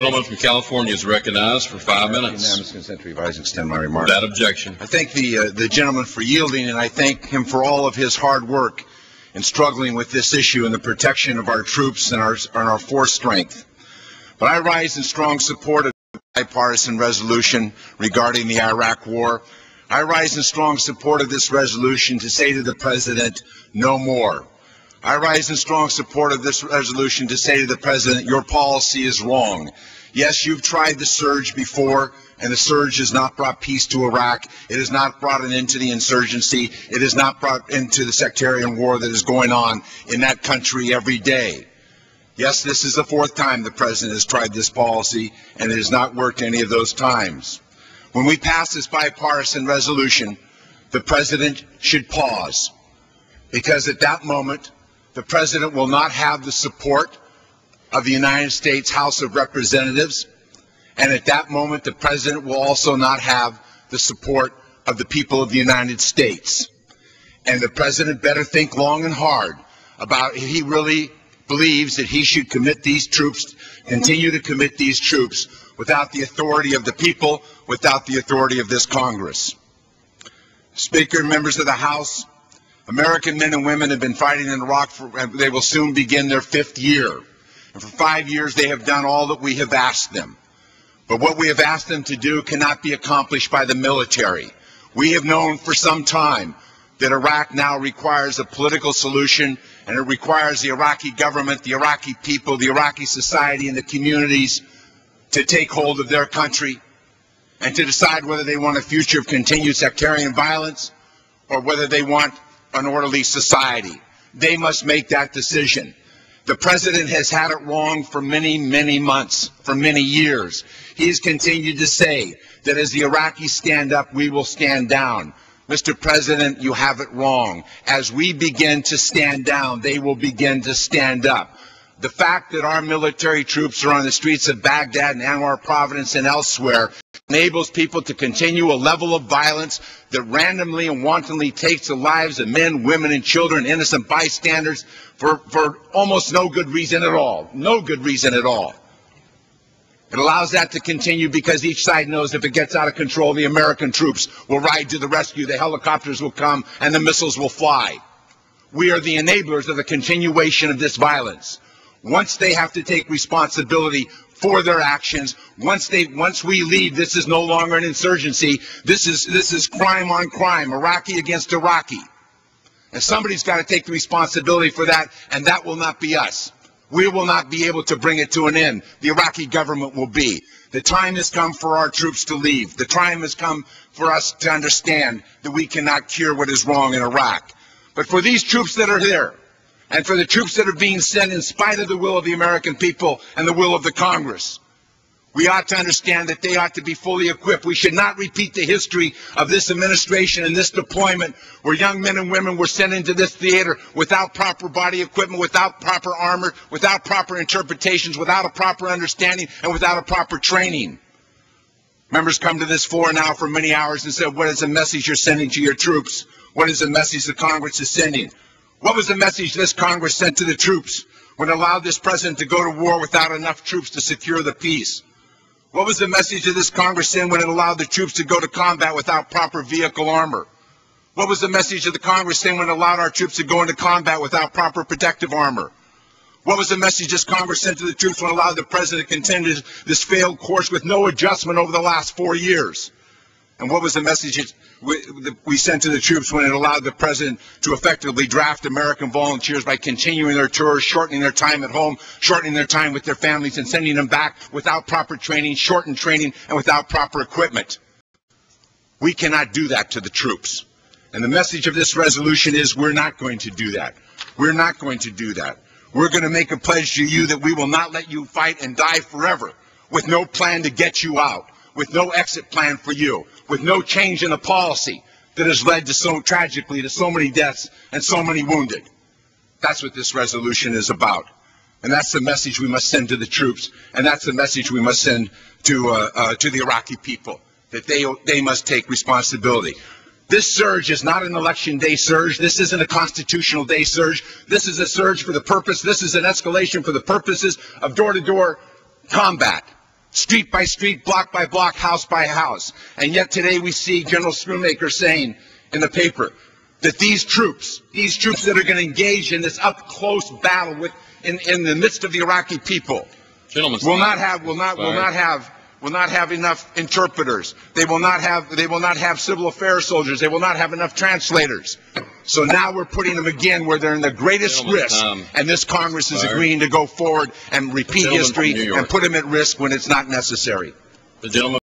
gentleman from California is recognized for 5 minutes. Unanimous consent to revise and extend my remarks. Without objection. I thank the gentleman for yielding, and I thank him for all of his hard work in struggling with this issue and the protection of our troops and our force strength. But I rise in strong support of the bipartisan resolution regarding the Iraq war. I rise in strong support of this resolution to say to the President, no more. I rise in strong support of this resolution to say to the President, your policy is wrong. Yes, you've tried the surge before, and the surge has not brought peace to Iraq. It has not brought an end to the insurgency. It has not brought into the sectarian war that is going on in that country every day. Yes, this is the fourth time the President has tried this policy, and it has not worked any of those times. When we pass this bipartisan resolution, the President should pause, because at that moment, the President will not have the support of the United States House of Representatives, and at that moment, the President will also not have the support of the people of the United States. And the President better think long and hard about if he really believes that he should commit these troops, continue to commit these troops without the authority of the people, without the authority of this Congress. Speaker, members of the House, American men and women have been fighting in Iraq they will soon begin their 5th year. And for 5 years, they have done all that we have asked them. But what we have asked them to do cannot be accomplished by the military. We have known for some time that Iraq now requires a political solution, and it requires the Iraqi government, the Iraqi people, the Iraqi society, and the communities to take hold of their country and to decide whether they want a future of continued sectarian violence or whether they want an orderly society. They must make that decision. The President has had it wrong for many, many months, for many years. He's continued to say that as the Iraqis stand up, we will stand down. Mr. President, you have it wrong. As we begin to stand down, they will begin to stand up. The fact that our military troops are on the streets of Baghdad and Anwar Province and elsewhere enables people to continue a level of violence that randomly and wantonly takes the lives of men, women, and children, innocent bystanders, for almost no good reason at all. No good reason at all. It allows that to continue because each side knows if it gets out of control, the American troops will ride to the rescue, the helicopters will come, and the missiles will fly. We are the enablers of the continuation of this violence. Once they have to take responsibility for their actions, once we leave, this is no longer an insurgency. This is crime on crime, Iraqi against Iraqi. And somebody's got to take the responsibility for that, and that will not be us. We will not be able to bring it to an end. The Iraqi government will be. The time has come for our troops to leave. The time has come for us to understand that we cannot cure what is wrong in Iraq. But for these troops that are here, and for the troops that are being sent in spite of the will of the American people and the will of the Congress, we ought to understand that they ought to be fully equipped. We should not repeat the history of this administration and this deployment where young men and women were sent into this theater without proper body equipment, without proper armor, without proper interpretations, without a proper understanding, and without a proper training. Members come to this floor now for many hours and said, what is the message you're sending to your troops? What is the message the Congress is sending? What was the message this Congress sent to the troops when it allowed this president to go to war without enough troops to secure the peace? What was the message that this Congress sent when it allowed the troops to go to combat without proper vehicle armor? What was the message that the Congress sent when it allowed our troops to go into combat without proper protective armor? What was the message this Congress sent to the troops when it allowed the president to continue this failed course with no adjustment over the last 4 years? And what was the message we sent to the troops when it allowed the president to effectively draft American volunteers by continuing their tours, shortening their time at home, shortening their time with their families, and sending them back without proper training, shortened training, and without proper equipment? We cannot do that to the troops. And the message of this resolution is we're not going to do that. We're not going to do that. We're going to make a pledge to you that we will not let you fight and die forever with no plan to get you out, with no exit plan for you, with no change in the policy that has led to so tragically to so many deaths and so many wounded. That's what this resolution is about. And that's the message we must send to the troops, and that's the message we must send to the Iraqi people, that they must take responsibility. This surge is not an election day surge. This isn't a constitutional day surge. This is a surge for the purpose. This is an escalation for the purposes of door-to-door combat. street by street, block by block, house by house. And yet today we see General Schoonmaker saying in the paper that these troops that are going to engage in this up-close battle in the midst of the Iraqi people will not have enough interpreters. They will not have civil affairs soldiers. They will not have enough translators. So now we're putting them again where they're in the greatest risk, and this Congress is agreeing to go forward and repeat history and put them at risk when it's not necessary. The gentleman